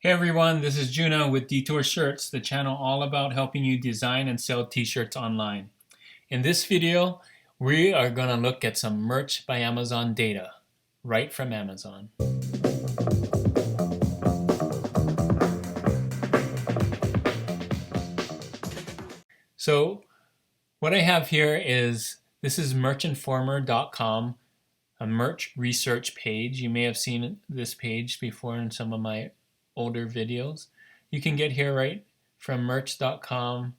Hey everyone, this is Juno with Detour Shirts, the channel all about helping you design and sell t-shirts online. In this video, we are going to look at some Merch by Amazon data, right from Amazon. So what I have here is, this is merchinformer.com, a merch research page. You may have seen this page before in some of my older videos. You can get here right from merch.com,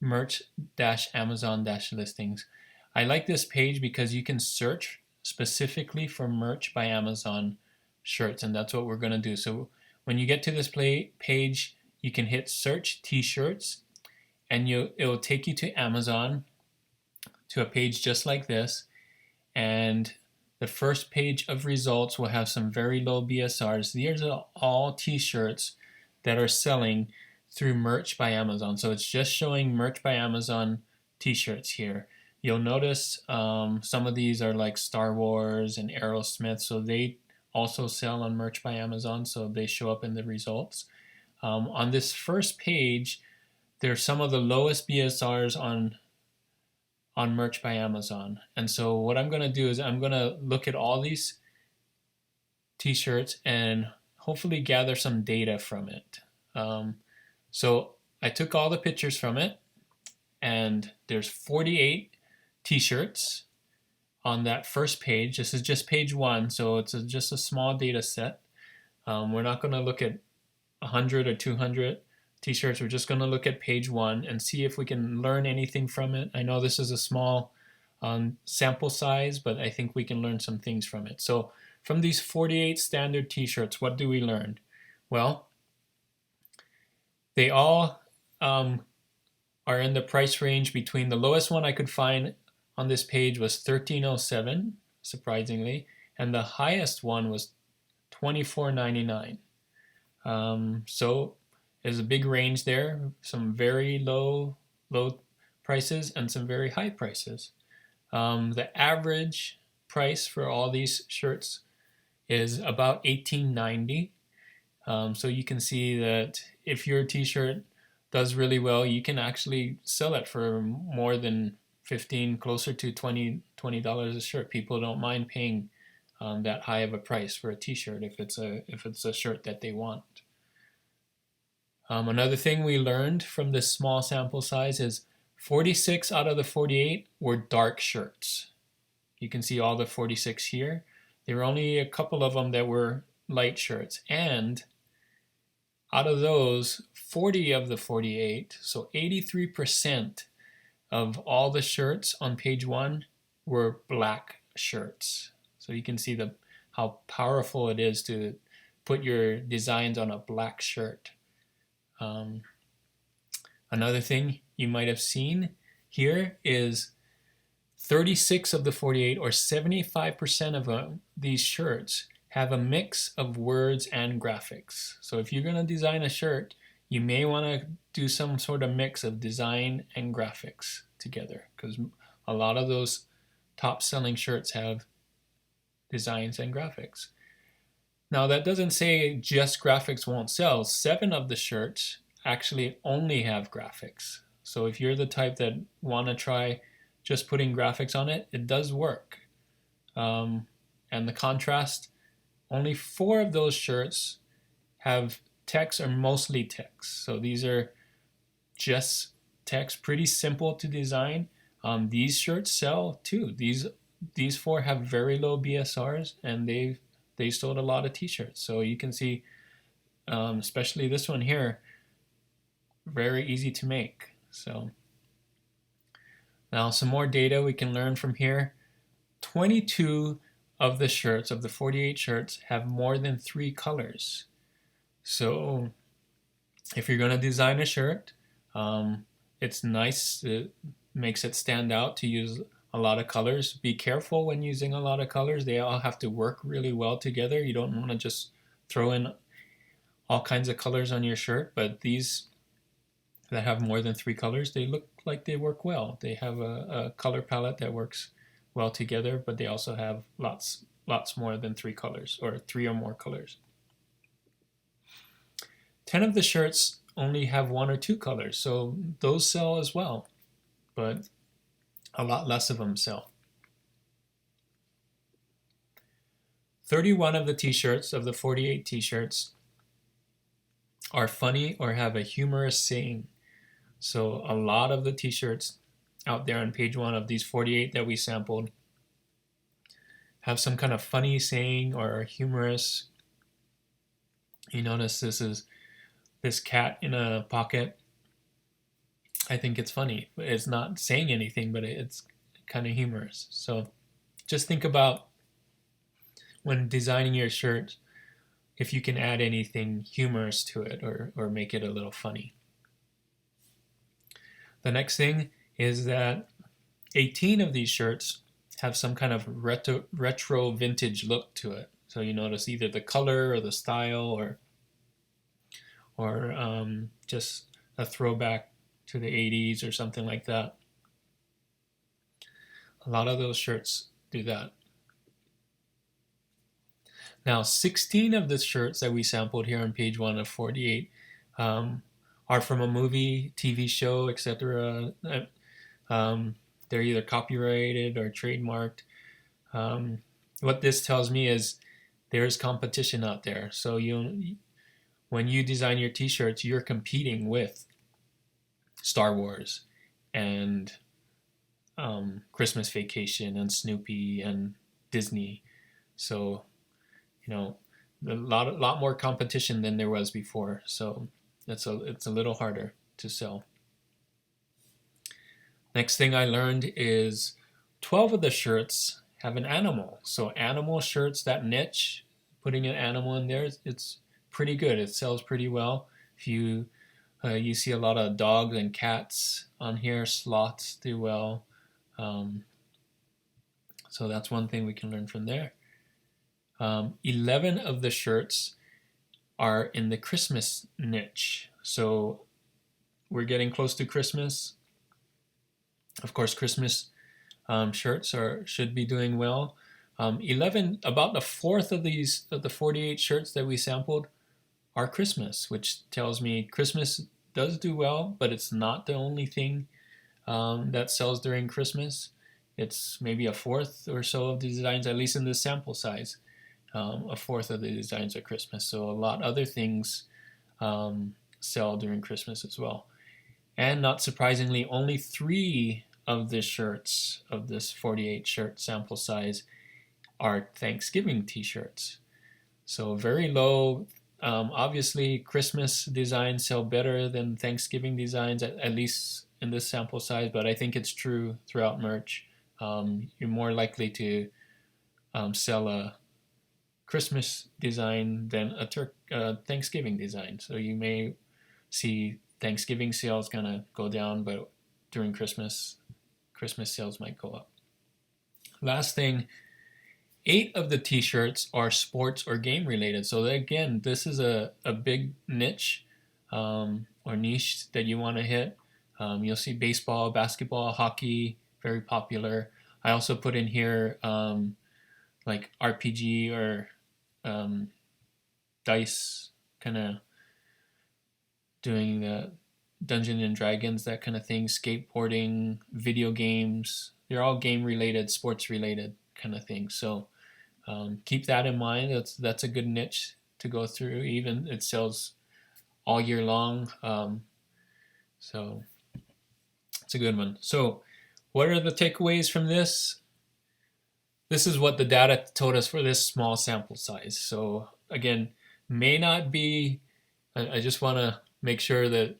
merch-amazon-listings. I like this page because you can search specifically for Merch by Amazon shirts, and that's what we're going to do. So when you get to this page, you can hit search t-shirts, and it will take you to Amazon, to a page just like this, and the first page of results will have some very low BSRs. These are all t-shirts that are selling through Merch by Amazon. So it's just showing Merch by Amazon t-shirts here. You'll notice some of these are like Star Wars and Aerosmith, so they also sell on Merch by Amazon, so they show up in the results. On this first page, there's some of the lowest BSRs on Merch by Amazon. And so what I'm going to do is I'm going to look at all these t-shirts and hopefully gather some data from it. So I took all the pictures from it, and there's 48 t-shirts on that first page. This is just page one, so it's just a small data set. We're not going to look at 100 or 200 t-shirts. We're just going to look at page one and see if we can learn anything from it. I know this is a small sample size, but I think we can learn some things from it. So from these 48 standard t-shirts, what do we learn? Well, they all are in the price range between, the lowest one I could find on this page was $13.07, surprisingly, and the highest one was $24.99. So there's a big range there, some very low prices and some very high prices. The average price for all these shirts is about $18.90. So you can see that if your t-shirt does really well, you can actually sell it for more than $15, closer to $20 a shirt. People don't mind paying that high of a price for a t-shirt if it's a shirt that they want. Another thing we learned from this small sample size is 46 out of the 48 were dark shirts. You can see all the 46 here. There were only a couple of them that were light shirts, and out of those, 40 of the 48, so 83% of all the shirts on page one were black shirts. So you can see how powerful it is to put your designs on a black shirt. Another thing you might have seen here is 36 of the 48, or 75% of these shirts, have a mix of words and graphics. So if you're going to design a shirt, you may want to do some sort of mix of design and graphics together, because a lot of those top selling shirts have designs and graphics. Now that doesn't say just graphics won't sell. 7 of the shirts actually only have graphics. So if you're the type that want to try just putting graphics on it, it does work. And the contrast, only 4 of those shirts have text or mostly text. So these are just text, pretty simple to design. These shirts sell too. These 4 have very low BSRs, and they sold a lot of t-shirts. So you can see, especially this one here, very easy to make. So now some more data we can learn from here. 22 of the shirts, of the 48 shirts, have more than 3 colors. So if you're going to design a shirt, it's nice, it makes it stand out to use a lot of colors. Be careful when using a lot of colors. They all have to work really well together. You don't want to just throw in all kinds of colors on your shirt, but these that have more than 3 colors, they look like they work well. They have a color palette that works well together, but they also have lots more than 3 colors, or 3 or more colors. 10 of the shirts only have 1 or 2 colors, so those sell as well, but a lot less of them sell. 31 of the t-shirts, of the 48 t-shirts, are funny or have a humorous saying. So a lot of the t-shirts out there on page 1 of these 48 that we sampled have some kind of funny saying or humorous. You notice this is this cat in a pocket. I think it's funny. It's not saying anything, but it's kind of humorous. So just think about when designing your shirt, if you can add anything humorous to it or make it a little funny. The next thing is that 18 of these shirts have some kind of retro vintage look to it. So you notice either the color or the style or just a throwback to the 80s or something like that. A lot of those shirts do that. Now, 16 of the shirts that we sampled here on page 1 of 48 are from a movie, TV show, etc. They're either copyrighted or trademarked. What this tells me is there's competition out there. So when you design your t-shirts, you're competing with Star Wars and Christmas Vacation and Snoopy and Disney. So, you know, a lot more competition than there was before. So it's a little harder to sell. Next thing I learned is 12 of the shirts have an animal. So animal shirts, that niche, putting an animal in there, it's pretty good. It sells pretty well. If you see a lot of dogs and cats on here, sloths do well. So that's one thing we can learn from there. 11 of the shirts are in the Christmas niche. So we're getting close to Christmas. Of course, Christmas shirts should be doing well. 11, about a fourth of the 48 shirts that we sampled are Christmas, which tells me Christmas does do well, but it's not the only thing that sells during Christmas. It's maybe a fourth or so of the designs, at least in the sample size. A fourth of the designs are Christmas, so a lot other things sell during Christmas as well. And not surprisingly, only 3 of the shirts of this 48 shirt sample size are Thanksgiving t-shirts. So very low. Obviously, Christmas designs sell better than Thanksgiving designs, at least in this sample size, but I think it's true throughout merch. You're more likely to sell a Christmas design than a Thanksgiving design. So you may see Thanksgiving sales kind of go down, but during Christmas sales might go up. Last thing, 8 of the t-shirts are sports or game related. So again, this is a big niche or niche that you want to hit. You'll see baseball, basketball, hockey, very popular. I also put in here like RPG or dice, kind of doing the Dungeons and Dragons, that kind of thing, skateboarding, video games. They're all game related, sports related kind of thing. So keep that in mind. That's a good niche to go through. Even it sells all year long. So it's a good one. So what are the takeaways from this? This is what the data told us for this small sample size. So again, may not be, I just want to make sure that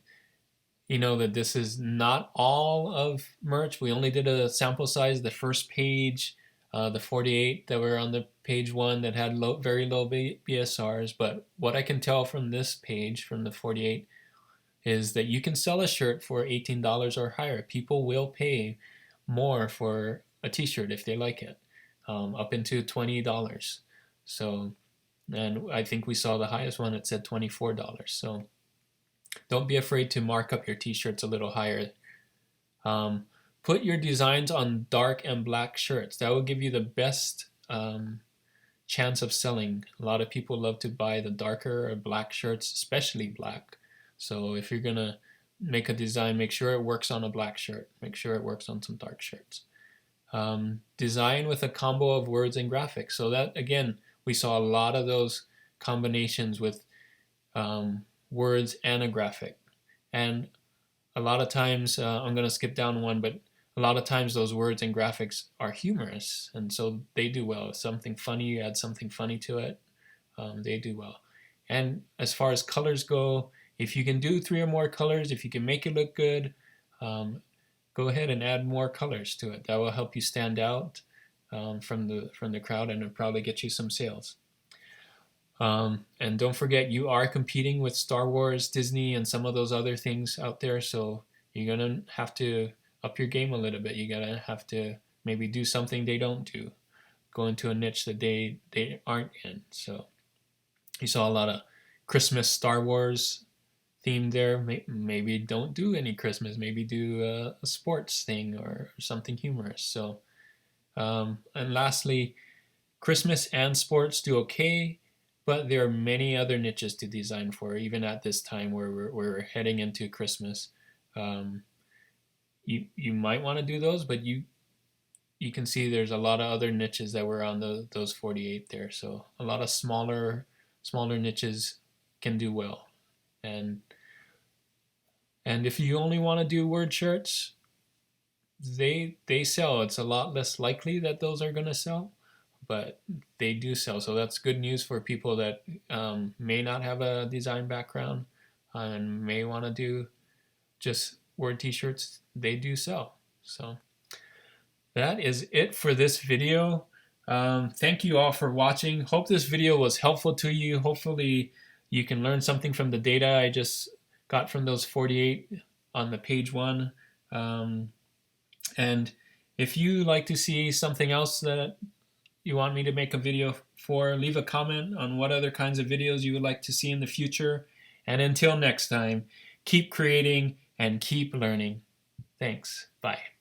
you know that this is not all of merch. We only did a sample size, the first page, the 48 that were on the page 1 that had very low BSRs. But what I can tell from this page, from the 48, is that you can sell a shirt for $18 or higher. People will pay more for a t-shirt if they like it, up into $20. So, and I think we saw the highest one, it said $24. So don't be afraid to mark up your t-shirts a little higher. Put your designs on dark and black shirts. That will give you the best chance of selling. A lot of people love to buy the darker or black shirts, especially black. So if you're gonna make a design, make sure it works on a black shirt. Make sure it works on some dark shirts. Design with a combo of words and graphics. So that, again, we saw a lot of those combinations with words and a graphic. And a lot of times, I'm going to skip down one, but a lot of times those words and graphics are humorous, and so they do well. If something funny, you add something funny to it, they do well. And as far as colors go, if you can do 3 or more colors, if you can make it look good, go ahead and add more colors to it. That will help you stand out from the crowd, and it'll probably get you some sales. And don't forget, you are competing with Star Wars, Disney, and some of those other things out there, so you're gonna have to up your game a little bit. You're gonna have to maybe do something they don't do, go into a niche that they aren't in. So you saw a lot of Christmas Star Wars theme there. Maybe don't do any Christmas. Maybe do a sports thing or something humorous. So and lastly, Christmas and sports do okay, but there are many other niches to design for, even at this time where we're heading into Christmas. You might want to do those, but you can see there's a lot of other niches that were on those 48 there. So a lot of smaller niches can do well. And if you only want to do word shirts, they sell. It's a lot less likely that those are going to sell, but they do sell. So that's good news for people that may not have a design background and may want to do just word t-shirts. They do sell. So that is it for this video. Thank you all for watching. Hope this video was helpful to you. Hopefully you can learn something from the data I just got from those 48 on the page 1. And if you like to see something else that you want me to make a video for, leave a comment on what other kinds of videos you would like to see in the future. And until next time, keep creating and keep learning. Thanks. Bye.